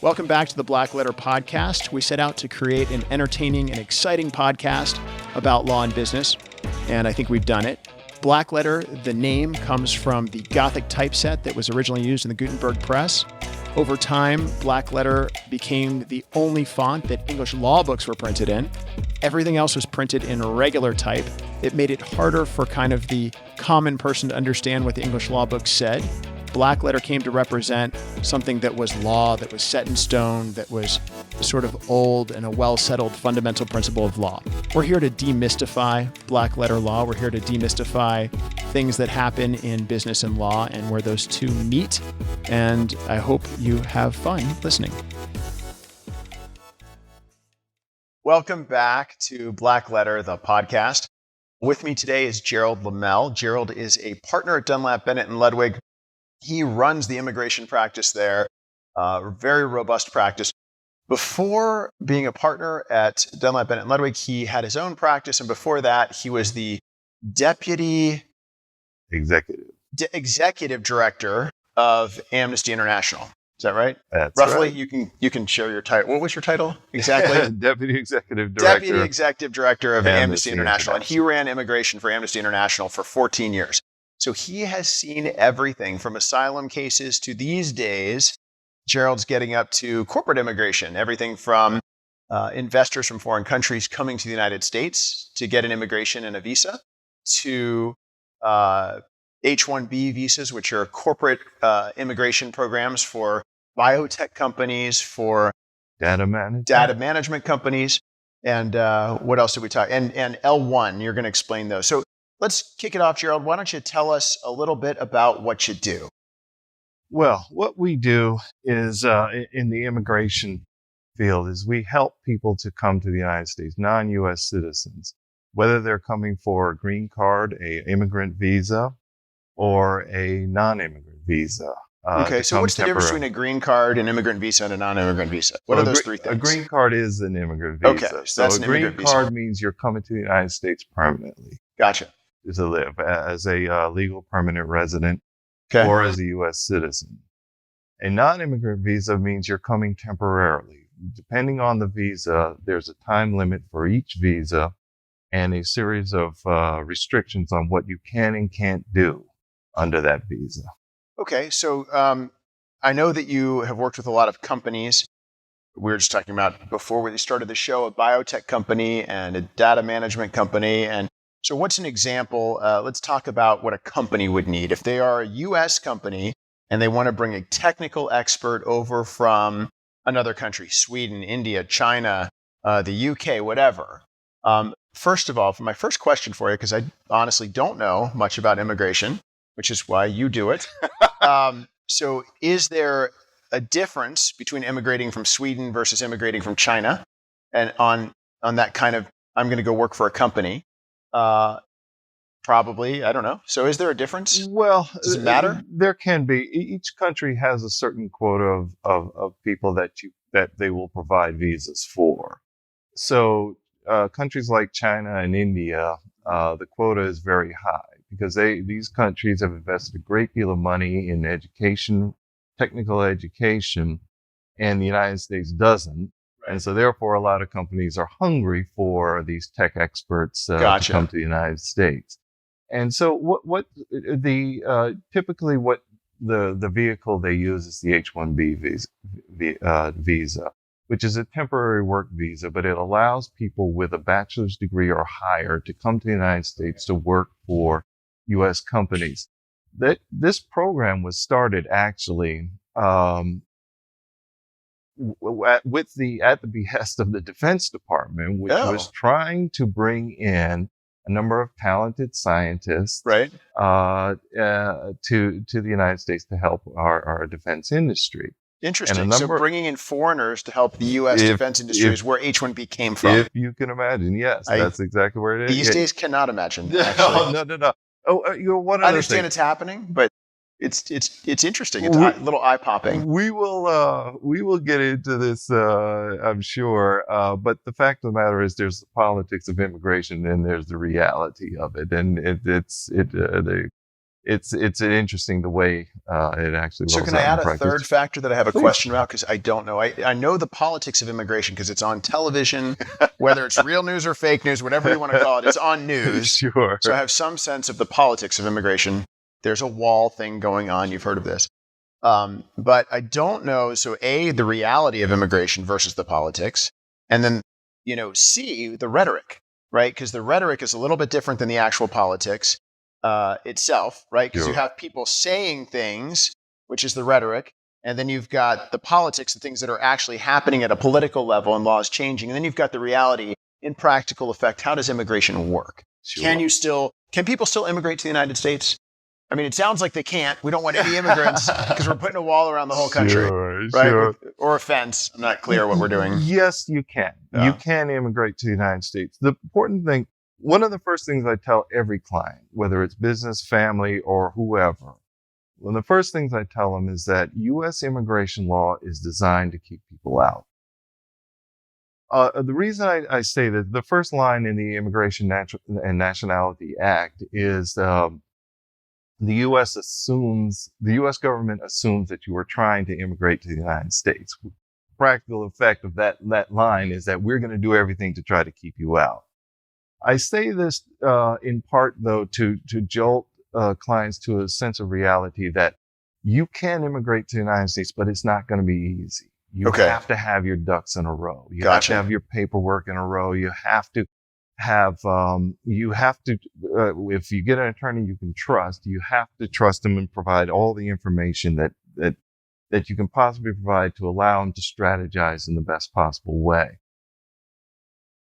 Welcome back to the BlackLetter podcast. We set out to create an entertaining and exciting podcast about law and business, and I think we've done it. BlackLetter, the name, comes from the Gothic typeset that was originally used in the Gutenberg press. Over time, BlackLetter became the only font that English law books were printed in. Everything else was printed in regular type. It made it harder for kind of the common person to understand what the English law book said. BlackLetter came to represent something that was law, that was set in stone, that was the sort of old and a well-settled fundamental principle of law. We're here to demystify BlackLetter law. We're here to demystify things that happen in business and law and where those two meet. And I hope you have fun listening. Welcome back to BlackLetter, the podcast. With me today is Gerald LeMelle. Gerald is a partner at Dunlap Bennett and Ludwig. He runs the immigration practice there, very robust practice. Before being a partner at Dunlap Bennett and Ludwig, he had his own practice, and before that, he was the deputy executive director of Amnesty International. Is that right? That's roughly. Right. You can share your title. What was your title exactly? Deputy Executive Director. Deputy Executive Director of Amnesty International, and he ran immigration for Amnesty International for 14 years. So he has seen everything from asylum cases to these days, Gerald's getting up to corporate immigration, everything from investors from foreign countries coming to the United States to get an immigration and a visa, to H-1B visas, which are corporate immigration programs for biotech companies, for data management companies. And what else did we talk? And L1, you're going to explain those. So let's kick it off, Gerald. Why don't you tell us a little bit about what you do? Well, what we do is in the immigration field is we help people to come to the United States, non-U.S. citizens, whether they're coming for a green card, a immigrant visa, or a non-immigrant visa. Okay, so what's the difference between a green card, an immigrant visa, and a non-immigrant visa? What are those three things? A green card is an immigrant visa. Okay, so a green card means you're coming to the United States permanently. Gotcha. To live as a legal permanent resident or as a U.S. citizen. A non-immigrant visa means you're coming temporarily. Depending on the visa, there's a time limit for each visa and a series of restrictions on what you can and can't do under that visa. Okay, so I know that you have worked with a lot of companies. We were just talking about before we started the show, a biotech company and a data management company. And so what's an example? Let's talk about what a company would need. If they are a U.S. company and they want to bring a technical expert over from another country, Sweden, India, China, the U.K., whatever. First of all, for my first question for you, because I honestly don't know much about immigration, which is why you do it. So is there a difference between immigrating from Sweden versus immigrating from China? And on that kind of, I'm going to go work for a company. Probably, I don't know. So is there a difference? Well, does it matter? There can be. Each country has a certain quota of people that they will provide visas for. So countries like China and India, the quota is very high because these countries have invested a great deal of money in education, technical education, and the United States doesn't. And so therefore, a lot of companies are hungry for these tech experts to come to the United States. And so typically what the vehicle they use is the H-1B visa, which is a temporary work visa, but it allows people with a bachelor's degree or higher to come to the United States to work for U.S. companies. This program was started actually at the behest of the Defense Department, which was trying to bring in a number of talented scientists to the United States to help our defense industry. Interesting. So bringing in foreigners to help the U.S. defense industry is where H-1B came from. If you can imagine, yes, that's exactly where it is. These days cannot imagine, actually. No. Oh, I understand it's happening, but it's interesting. It's a little eye-popping. We will get into this, I'm sure. But the fact of the matter is, there's the politics of immigration, and there's the reality of it, and it's interesting the way it actually rolls So can I out in add a practice. third factor that I have a Please. question about? Because I don't know. I know the politics of immigration because it's on television, whether it's real news or fake news, whatever you want to call it, it's on news. Sure. So I have some sense of the politics of immigration. There's a wall thing going on. You've heard of this. But I don't know. So A, the reality of immigration versus the politics. And then, C, the rhetoric, right? Because the rhetoric is a little bit different than the actual politics itself, right? Because you have people saying things, which is the rhetoric. And then you've got the politics, the things that are actually happening at a political level and laws changing. And then you've got the reality in practical effect. How does immigration work? Sure. Can people still immigrate to the United States? I mean, it sounds like they can't. We don't want any immigrants because we're putting a wall around the whole country, right? Sure. Or a fence. I'm not clear what we're doing. Yes, you can. Yeah. You can immigrate to the United States. The important thing, one of the first things I tell every client, whether it's business, family, or whoever, one of the first things I tell them is that U.S. immigration law is designed to keep people out. The reason I say that, the first line in the Immigration and Nationality Act is the U.S. government assumes that you are trying to immigrate to the United States. Practical effect of that line is that we're going to do everything to try to keep you out. I say this in part, though, to jolt clients to a sense of reality that you can immigrate to the United States, but it's not going to be easy. You have to have your ducks in a row. You have to have your paperwork in a row. You have to have, if you get an attorney you can trust, you have to trust them and provide all the information that you can possibly provide to allow them to strategize in the best possible way.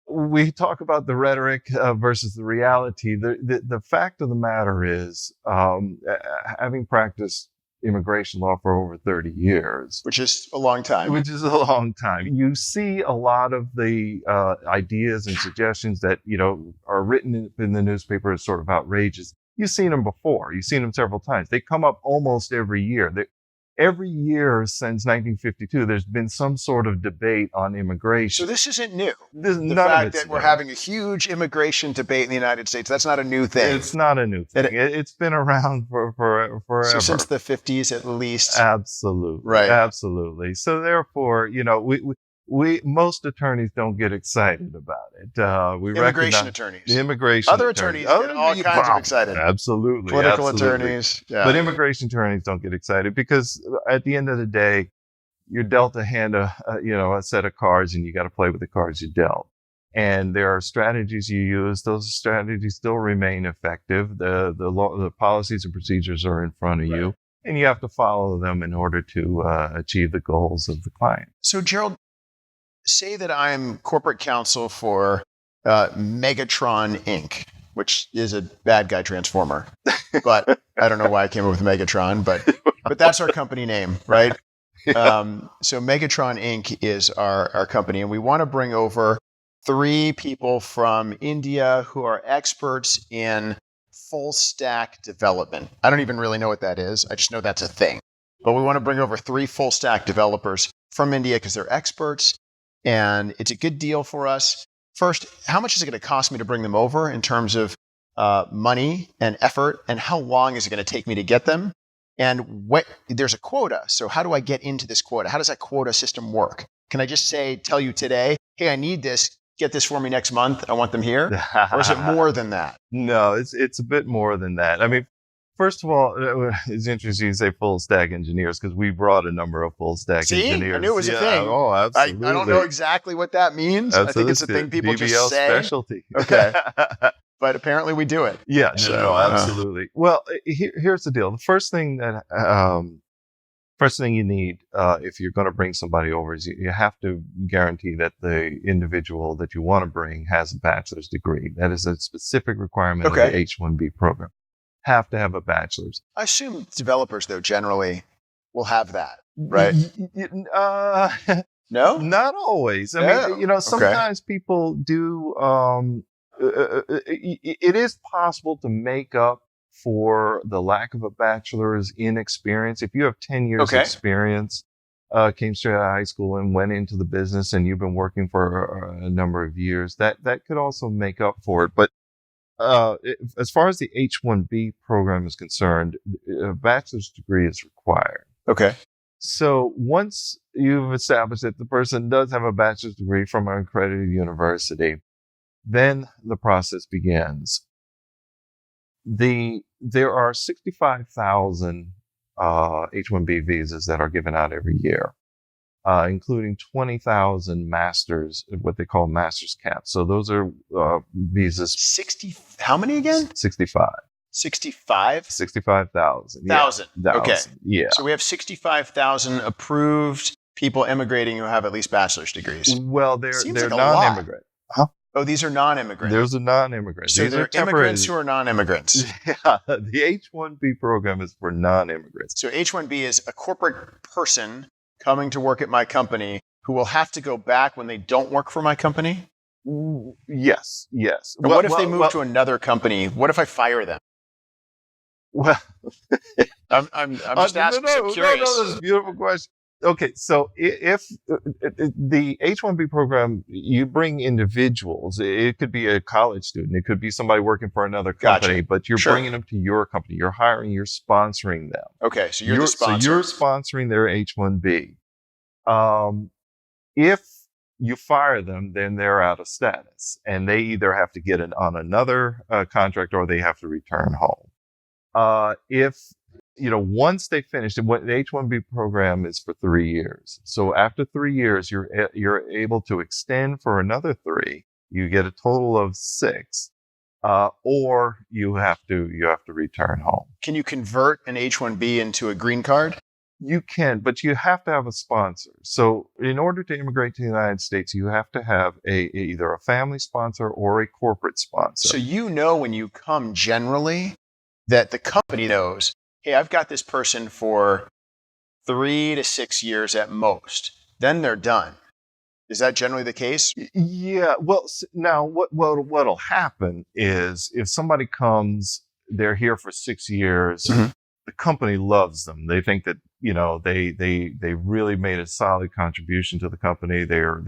We talk about the rhetoric versus the reality. The fact of the matter is, having practiced immigration law for over 30 years. Which is a long time. You see a lot of the ideas and suggestions that, are written in the newspaper as sort of outrageous. You've seen them before. You've seen them several times. They come up almost every year. Every year since 1952, there's been some sort of debate on immigration. So this isn't new. The fact that we're having a huge immigration debate in the United States, that's not a new thing. It's not a new thing. It's been around for forever. So since the 50s at least. Absolutely. Right. Absolutely. So therefore, we most attorneys don't get excited about it. Immigration attorneys. Other attorneys get all kinds of excited. Absolutely. Political attorneys. Yeah. But immigration attorneys don't get excited because at the end of the day, you're dealt a hand, a set of cards, and you got to play with the cards you dealt. And there are strategies you use. Those strategies still remain effective. The policies and procedures are in front of you, and you have to follow them in order to achieve the goals of the client. So, Gerald, say that I'm corporate counsel for Megatron Inc., which is a bad guy transformer. But I don't know why I came up with Megatron, but that's our company name, right? So Megatron Inc. is our company, and we want to bring over 3 people from India who are experts in full stack development. I don't even really know what that is. I just know that's a thing. But we want to bring over 3 full stack developers from India because they're experts. And it's a good deal for us. First, how much is it going to cost me to bring them over in terms of money and effort? And how long is it going to take me to get them? And there's a quota. So how do I get into this quota? How does that quota system work? Can I just tell you today, hey, I need this. Get this for me next month. I want them here. Or is it more than that? No, it's a bit more than that. I mean, first of all, it's interesting you say full stack engineers because we brought a number of full stack engineers. I knew it was a thing. Oh, absolutely. I don't know exactly what that means. Absolutely. I think it's a thing people DBL just say. Specialty. Okay. But apparently we do it. Yeah, no, absolutely. Well, here's the deal. The first thing you need if you're going to bring somebody over is you have to guarantee that the individual that you want to bring has a bachelor's degree. That is a specific requirement of the H-1B program. Have to have a bachelor's. I assume developers, though, generally will have that, right? No? Not always. I mean, sometimes people do. It is possible to make up for the lack of a bachelor's in experience. If you have 10 years experience, came straight out of high school and went into the business and you've been working for a number of years, that could also make up for it. But as far as the H-1B program is concerned, a bachelor's degree is required. Okay. So once you've established that the person does have a bachelor's degree from an accredited university, then the process begins. There are 65,000 H-1B visas that are given out every year, including 20,000 masters, what they call master's caps. So those are visas. How many again? 65. 65? 65,000. Thousand. Yeah. Okay. Yeah. So we have 65,000 approved people immigrating who have at least bachelor's degrees. Well, they're like non-immigrant. Huh? Oh, these are non-immigrants. There's a non-immigrant. So these they're are temporary immigrants who are non-immigrants. Yeah, the H-1B program is for non-immigrants. So H-1B is a corporate person coming to work at my company who will have to go back when they don't work for my company? Yes. And what if they move to another company? What if I fire them? Well, I'm just asking. I'm curious. No, that's a beautiful question. Okay, so if the H-1B program, you bring individuals. It could be a college student. It could be somebody working for another company, Gotcha. but you're bringing them to your company. You're hiring, you're sponsoring them. Okay, so you're the sponsor. So you're sponsoring their H-1B. If you fire them, then they're out of status, and they either have to get on another contract or they have to return home. Once they finish, the H-1B program is for 3 years. So after 3 years, you're able to extend for another 3. You get a total of 6, or you have to return home. Can you convert an H-1B into a green card? You can, but you have to have a sponsor. So in order to immigrate to the United States, you have to have either a family sponsor or a corporate sponsor. So when you come generally that the company knows, hey, I've got this person for 3 to 6 years at most. Then they're done. Is that generally the case? Yeah. Well, now what'll happen is if somebody comes, they're here for 6 years. Mm-hmm. The company loves them. They think that they really made a solid contribution to the company. They're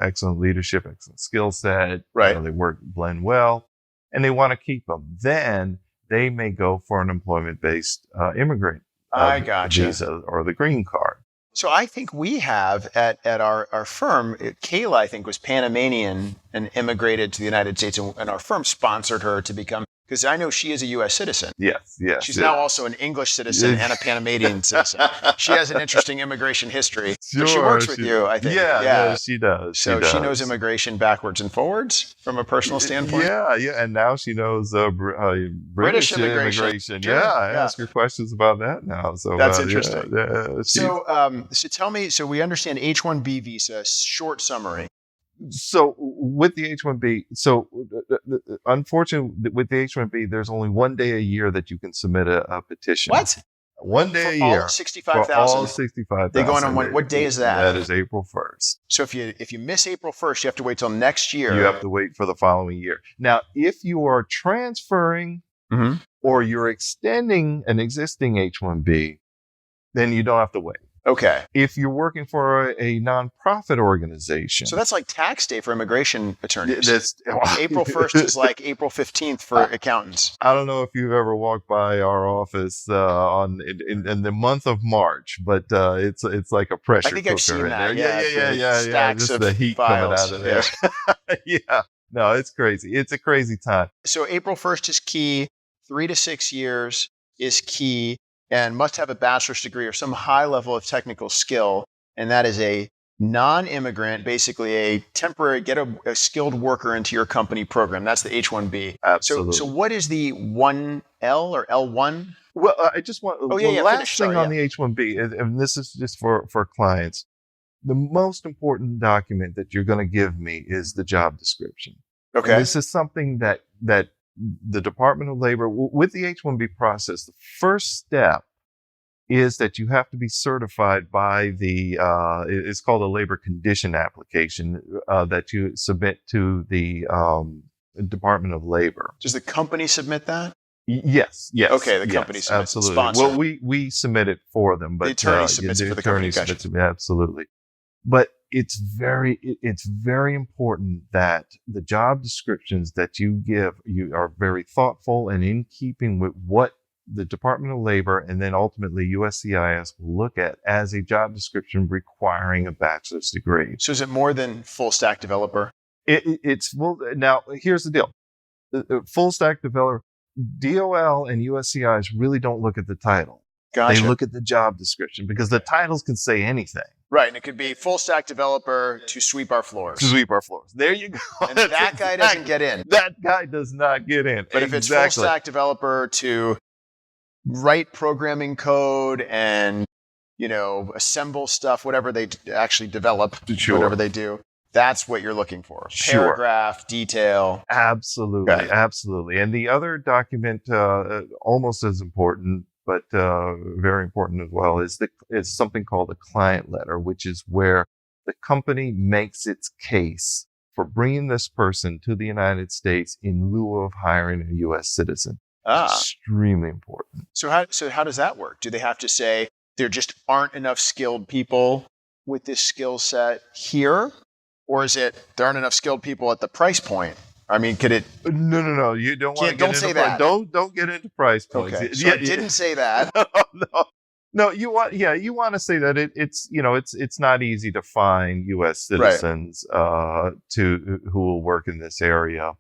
excellent leadership, excellent skill set. Right. They blend well, and they want to keep them. Then they may go for an employment-based immigrant visa or the green card. So I think we have at our firm, Kayla, I think, was Panamanian and immigrated to the United States, and our firm sponsored her to become, because I know she is a U.S. citizen. Yes. She's now also an English citizen and a Panamanian citizen. She has an interesting immigration history. Sure, but she works with you, I think. Yeah, she does. So she knows immigration backwards and forwards from a personal standpoint? Yeah, and now she knows British immigration. Sure. I ask her questions about that now. So that's interesting. So tell me, so we understand H-1B visa, short summary. So with the H-1B, unfortunately with the H-1B, there's only 1 day a year that you can submit a petition. What? 1 day a year. All 65,000? For all 65,000. They go on what day is that? That is April 1st. So if you miss April 1st, you have to wait till next year. You have to wait for the following year. Now, if you are transferring or you're extending an existing H-1B, then you don't have to wait. Okay. If you're working for a nonprofit organization. So that's like tax day for immigration attorneys. April 1st is like April 15th for accountants. I don't know if you've ever walked by our office in the month of March, but it's like a pressure cooker. I think I've seen that. Yeah. Just the heat files. coming out of there. Yeah. No, it's crazy. It's a crazy time. So April 1st is key. 3 to 6 years is key. And must have a bachelor's degree or some high level of technical skill. And that is a non-immigrant, basically a temporary, get a skilled worker into your company program. That's the H-1B. Absolutely. So what is the 1L or L1? Well, I just want, last thing on the H-1B, and this is just for clients, the most important document that you're going to give me is the job description. Okay. And this is something that the Department of Labor, with the H-1B process, the first step is that you have to be certified by it's called a labor condition application that you submit to the Department of Labor. Does the company submit that? Yes. Okay, the company submits. Absolutely. Sponsor. Well, we submit it for them, but the attorney submits it for the company. Gotcha. Absolutely. But it's very important that the job descriptions that you give, you are very thoughtful and in keeping with what the Department of Labor and then ultimately USCIS will look at as a job description requiring a bachelor's degree. So is it more than full stack developer? Well, now here's the deal. Full stack developer, DOL and USCIS really don't look at the title. Gotcha. They look at the job description because the titles can say anything. Right, and it could be full stack developer to sweep our floors. There you go. And that guy doesn't get in. That guy does not get in. But if it's full stack developer to write programming code and, assemble stuff, whatever they actually develop, whatever they do, that's what you're looking for. Paragraph, detail. Absolutely, Okay. absolutely. And the other document, almost as important, but very important as well, is something called a client letter, which is where the company makes its case for bringing this person to the United States in lieu of hiring a U.S. citizen. Extremely important. So how does that work? Do they have to say there just aren't enough skilled people with this skill set here? Or is it there aren't enough skilled people at the price point? I mean, could it? No. You don't want to get into say that. Don't get into price points. Okay. So I didn't say that. No. You want to say that it's not easy to find U.S. citizens who will work in this area.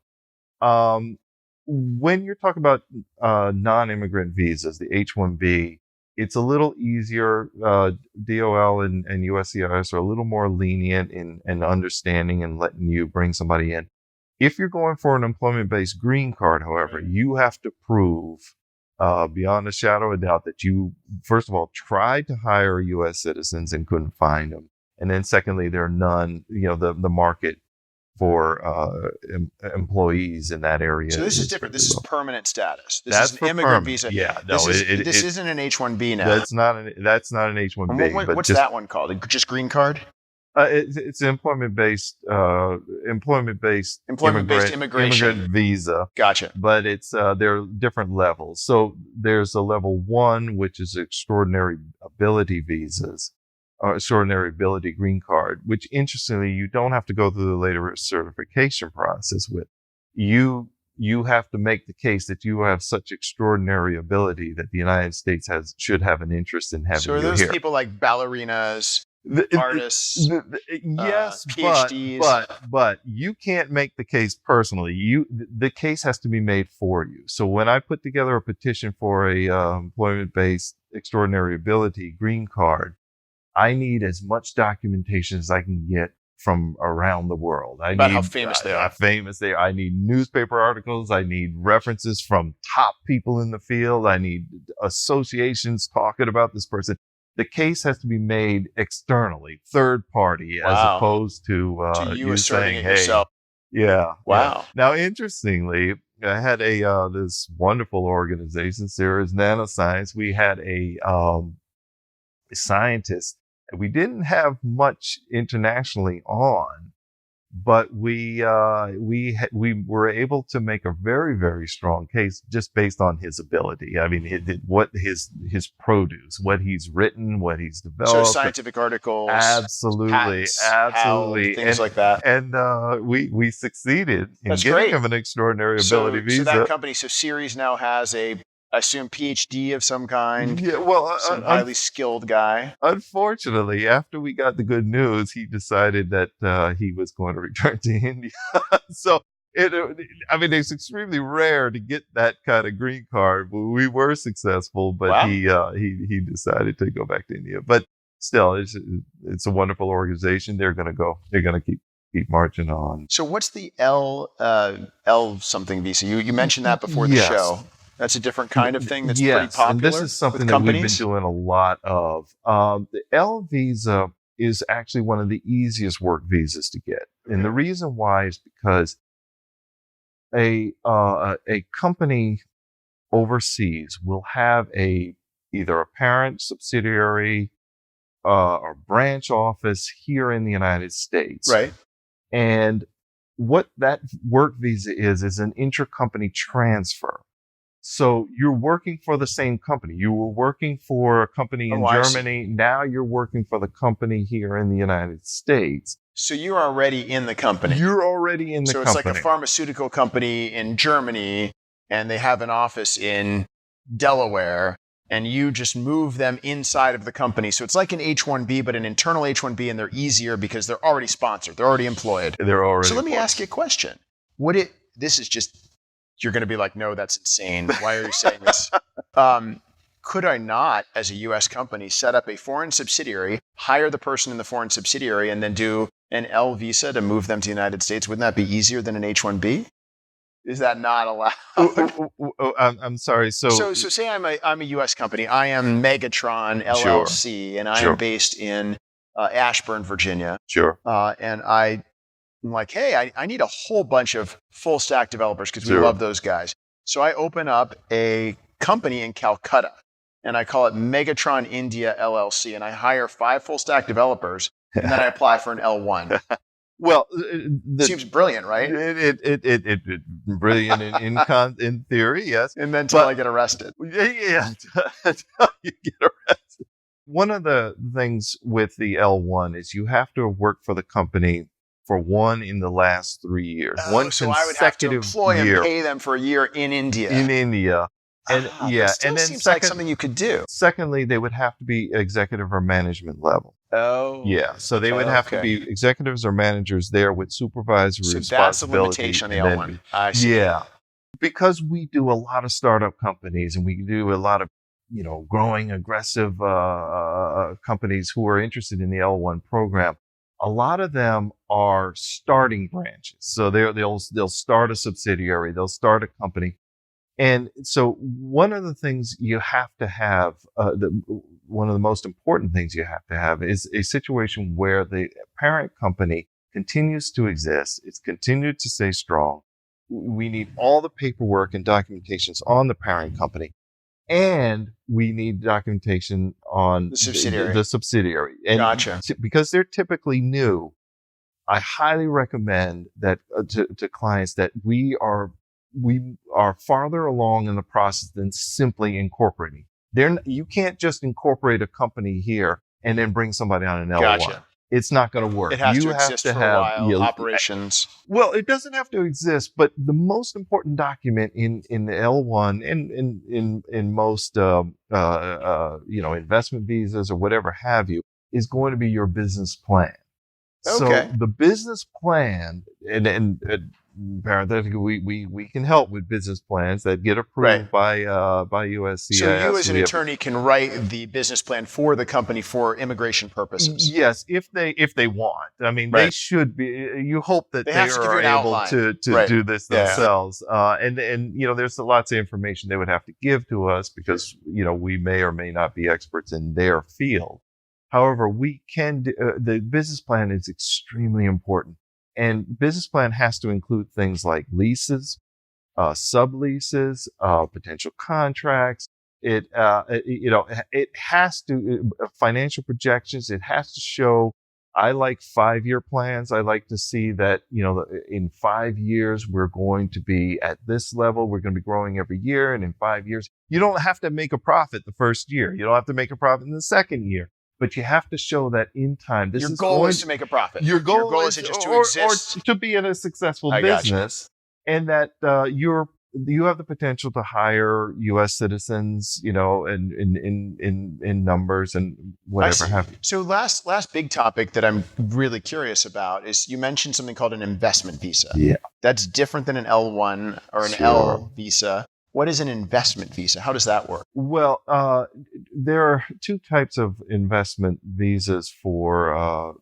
When you're talking about non-immigrant visas, the H-1B, it's a little easier. DOL and USCIS are a little more lenient in understanding and letting you bring somebody in. If you're going for an employment-based green card, however, you have to prove beyond a shadow of doubt that you, first of all, tried to hire U.S. citizens and couldn't find them. And then secondly, there are none, the market for employees in that area. So this is different. This is permanent status. That's is an immigrant visa. Yeah, this isn't an H-1B now. That's not an H-1B. What's that one called? Just green card? It's an employment-based immigration visa. Gotcha. But there are different levels. So there's a level 1, which is extraordinary ability visas. Extraordinary ability green card, which interestingly, you don't have to go through the later certification process with. You have to make the case that you have such extraordinary ability that the United States should have an interest in having you here. So are those people like ballerinas, artists, yes, PhDs? but you can't make the case personally. The case has to be made for you. So when I put together a petition for a employment-based extraordinary ability green card, I need as much documentation as I can get from around the world. About how famous they are. I need newspaper articles. I need references from top people in the field. I need associations talking about this person. The case has to be made externally, third party, as opposed to you asserting saying, it yourself. Yeah. Wow. Yeah. Now, interestingly, I had this wonderful organization, Sarah's Nanoscience. We had a scientist. We didn't have much internationally on, but we were able to make a very, very strong case just based on his ability. I mean, his produce, what he's written, what he's developed. So scientific articles, patents, things like that. And we succeeded in getting him an extraordinary ability visa. So that company, Ceres now has I assume PhD of some kind. Yeah, well, some highly skilled guy. Unfortunately, after we got the good news, he decided that he was going to return to India. So, it's extremely rare to get that kind of green card. We were successful, but he decided to go back to India. But still, it's a wonderful organization. They're going to keep marching on. So, what's the L something visa? You mentioned that before the show. That's a different kind of thing that's pretty popular. And this is something that we've been doing a lot of. The L visa is actually one of the easiest work visas to get. And the reason why is because a company overseas will have either a parent subsidiary or branch office here in the United States. Right. And what that work visa is an intercompany transfer. So you're working for the same company. You were working for a company in Germany. Now you're working for the company here in the United States. So you're already in the company. You're already in the company. So it's like a pharmaceutical company in Germany, and they have an office in Delaware, and you just move them inside of the company. So it's like an H-1B, but an internal H-1B, and they're easier because they're already sponsored. They're already employed. So let me ask you a question. This is just, you're going to be like, no, that's insane. Why are you saying this? Could I not, as a U.S. company, set up a foreign subsidiary, hire the person in the foreign subsidiary, and then do an L visa to move them to the United States? Wouldn't that be easier than an H-1B? Is that not allowed? I'm sorry. So say I'm a U.S. company. I am Megatron LLC, and I am based in Ashburn, Virginia. Sure. And I'm like, hey, I need a whole bunch of full stack developers because we love those guys. So I open up a company in Calcutta, and I call it Megatron India LLC, and I hire 5 full stack developers, and then I apply for an L1. Well, seems brilliant, right? It brilliant in theory, yes. And then until I get arrested. Yeah, until you get arrested. One of the things with the L1 is you have to have worked for the company for one in the last 3 years. So I would have to employ and pay them for a year in India. In India. And and then seems like something you could do. Secondly, they would have to be executive or management level. Oh. Yeah. So they would have to be executives or managers there with supervisory responsibility. So that's a limitation on the L1. I see. Yeah. Because we do a lot of startup companies and we do a lot of, growing aggressive companies who are interested in the L1 program. A lot of them are starting branches. So they'll start a subsidiary, they'll start a company. And so one of the things you have to have, one of the most important things you have to have is a situation where the parent company continues to exist. It's continued to stay strong. We need all the paperwork and documentations on the parent company. And we need documentation on the subsidiary. And gotcha. Because they're typically new, I highly recommend that to clients that we are farther along in the process than simply incorporating. You can't just incorporate a company here and then bring somebody on an L1. Gotcha. It's not going to work. It has to exist for a while, operations. Well, it doesn't have to exist, but the most important document in the L1 and in most investment visas or whatever have you is going to be your business plan. Okay. So the business plan and parenthetically, we can help with business plans that get approved by USCIS. So you as an attorney can write the business plan for the company for immigration purposes. Yes, if they want. I mean, they should be. You hope that they are able to do this themselves. And there's lots of information they would have to give to us because we may or may not be experts in their field. However, we can. The business plan is extremely important. And business plan has to include things like leases, subleases, potential contracts. It has to, financial projections. It has to show, I like 5-year plans. I like to see that, in 5 years, we're going to be at this level. We're going to be growing every year. And in 5 years, you don't have to make a profit the first year. You don't have to make a profit in the second year. But you have to show that in time. Your goal is to make a profit. Your goal is just to exist. Or to be in a successful business. And that you have the potential to hire U.S. citizens, in numbers and whatever have you. So last big topic that I'm really curious about is you mentioned something called an investment visa. Yeah. That's different than an L1 or an L visa. What is an investment visa? How does that work? Well, there are 2 types of investment visas for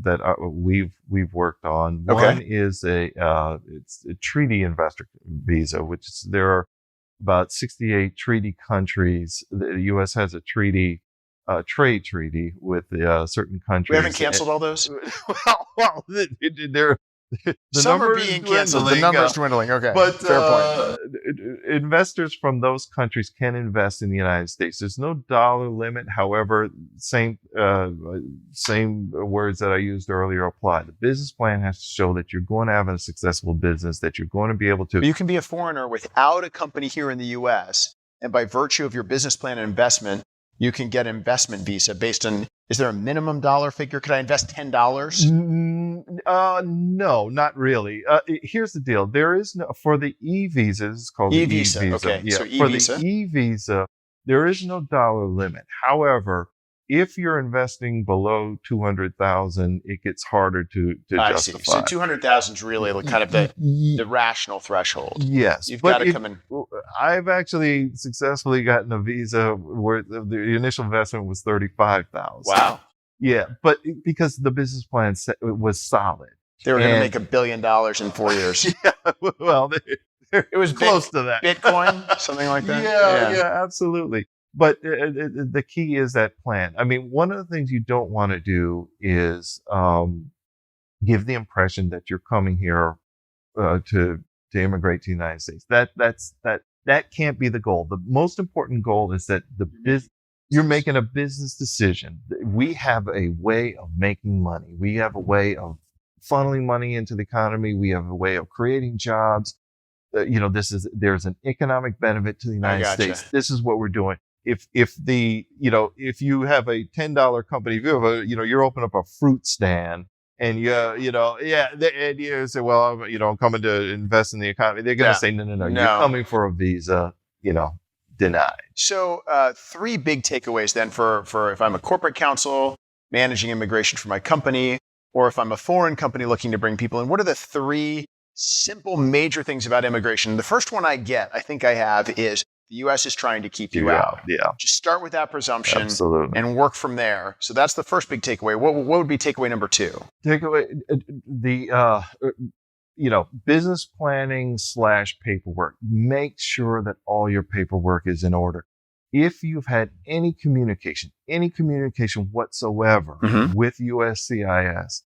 that we've worked on. Okay. One is it's a treaty investor visa, which is, there are about 68 treaty countries. The U.S. has a trade treaty with certain countries. We haven't canceled all those? Well, Some are being canceled. The number's dwindling. Okay. But fair point. Investors from those countries can invest in the United States. There's no dollar limit. However, same words that I used earlier apply. The business plan has to show that you're going to have a successful business, that you're going to be able to. You can be a foreigner without a company here in the U.S., and by virtue of your business plan and investment, you can get an investment visa based on, is there a minimum dollar figure? Could I invest $10? No, not really. Here's the deal. There is no, for the e-visa, it's called e-visa. the e-visa. Okay, yeah, so for e-visa. the e-visa, there is no dollar limit. However, if you're investing below 200,000, it gets harder to justify. See. So 200,000 is really kind of the rational threshold. Yes. You've got to come in. I've actually successfully gotten a visa where the initial investment was 35,000. Wow. Yeah, but because the business plan was solid. They were going to make $1 billion in 4 years. Yeah, well, it was close to that. Bitcoin, something like that? Yeah, absolutely. But the key is that plan. I mean, one of the things you don't want to do is give the impression that you're coming here to immigrate to the United States. That can't be the goal. The most important goal is that you're making a business decision. We have a way of making money. We have a way of funneling money into the economy. We have a way of creating jobs. There's an economic benefit to the United States. This is what we're doing. If you have a $10 company, if you have you're opening up a fruit stand and you say, well, I'm coming to invest in the economy. They're going to say, no, you're coming for a visa, denied. So 3 big takeaways then for if I'm a corporate counsel managing immigration for my company, or if I'm a foreign company looking to bring people in, what are the 3 simple major things about immigration? The first one I think I have is the U.S. is trying to keep you out. Yeah. Just start with that presumption. Absolutely. And work from there. So that's the first big takeaway. What would be takeaway number 2? Takeaway, business planning / paperwork. Make sure that all your paperwork is in order. If you've had any communication whatsoever with USCIS,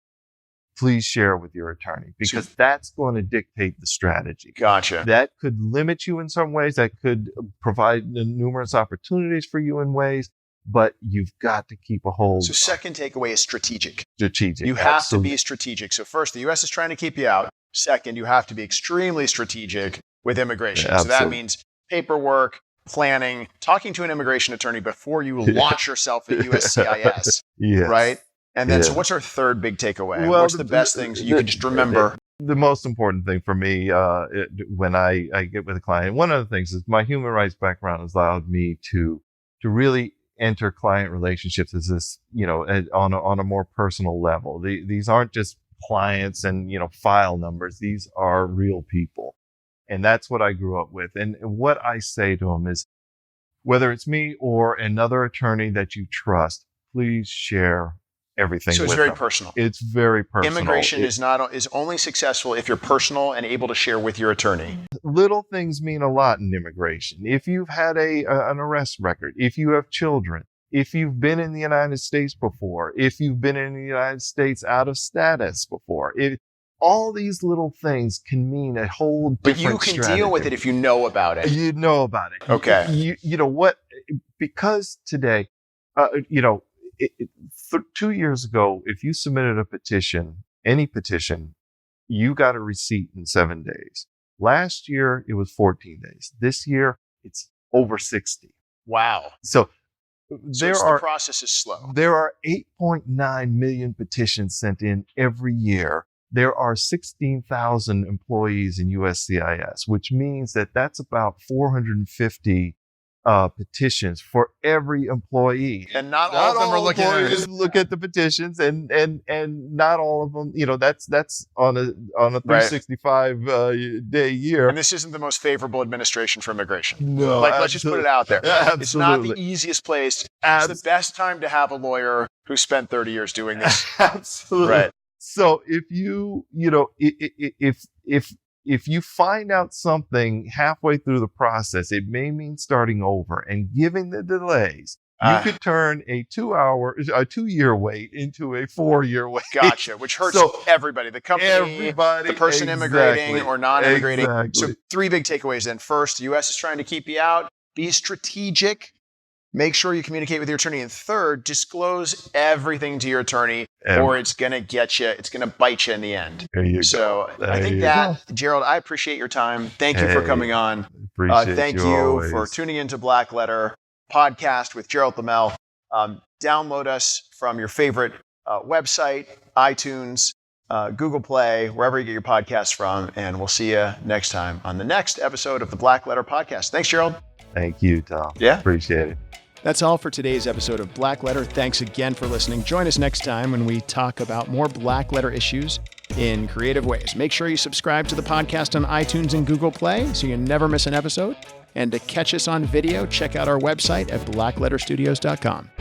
please share with your attorney, because that's going to dictate the strategy. Gotcha. That could limit you in some ways. That could provide numerous opportunities for you in ways, but you've got to keep a hold. So second takeaway is strategic. You have to be strategic. So first, the U.S. is trying to keep you out. Second, you have to be extremely strategic with immigration. So that means paperwork, planning, talking to an immigration attorney before you launch yourself at USCIS. Yes. Right? And then, so what's our third big takeaway? Well, what's the best things you can just remember? The most important thing for me when I get with a client, one of the things is my human rights background has allowed me to really enter client relationships as this, on a more personal level. These aren't just clients and, file numbers. These are real people. And that's what I grew up with. And what I say to them is, whether it's me or another attorney that you trust, please share everything. So it's very personal. It's very personal. Immigration is only successful if you're personal and able to share with your attorney. Little things mean a lot in immigration. If you've had an arrest record, if you have children, if you've been in the United States before, if you've been in the United States out of status before, all these little things can mean a whole different strategy. But you can deal with it if you know about it. You know about it. Okay. You know what? Because today, 2 years ago, if you submitted a petition, any petition, you got a receipt in 7 days. Last year, it was 14 days. This year, it's over 60. Wow. So the process is slow. There are 8.9 million petitions sent in every year. There are 16,000 employees in USCIS, which means that's about 450 petitions for every employee. And not all of them are looking at it. Look at the petitions, and not all of them, that's on a 365 day year. And this isn't the most favorable administration for immigration. No. Let's just put it out there. Absolutely. It's not the easiest place. It's the best time to have a lawyer who spent 30 years doing this. Absolutely. Right. So if you find out something halfway through the process, it may mean starting over and giving the delays. You could turn a 2-year wait into a 4-year wait. Gotcha, which hurts everybody, the company, the person immigrating or non-immigrating. Exactly. So 3 big takeaways then. First, the U.S. is trying to keep you out. Be strategic. Make sure you communicate with your attorney. And third, disclose everything to your attorney or it's going to get you, it's going to bite you in the end. There you go. I think Gerald, I appreciate your time. Thank you for coming on. Thank you for tuning into BlackLetter podcast with Gerald LeMelle. Download us from your favorite website, iTunes, Google Play, wherever you get your podcasts from. And we'll see you next time on the next episode of the BlackLetter podcast. Thanks, Gerald. Thank you, Tom. Yeah. Appreciate it. That's all for today's episode of BlackLetter. Thanks again for listening. Join us next time when we talk about more BlackLetter issues in creative ways. Make sure you subscribe to the podcast on iTunes and Google Play so you never miss an episode. And to catch us on video, check out our website at blackletterstudios.com.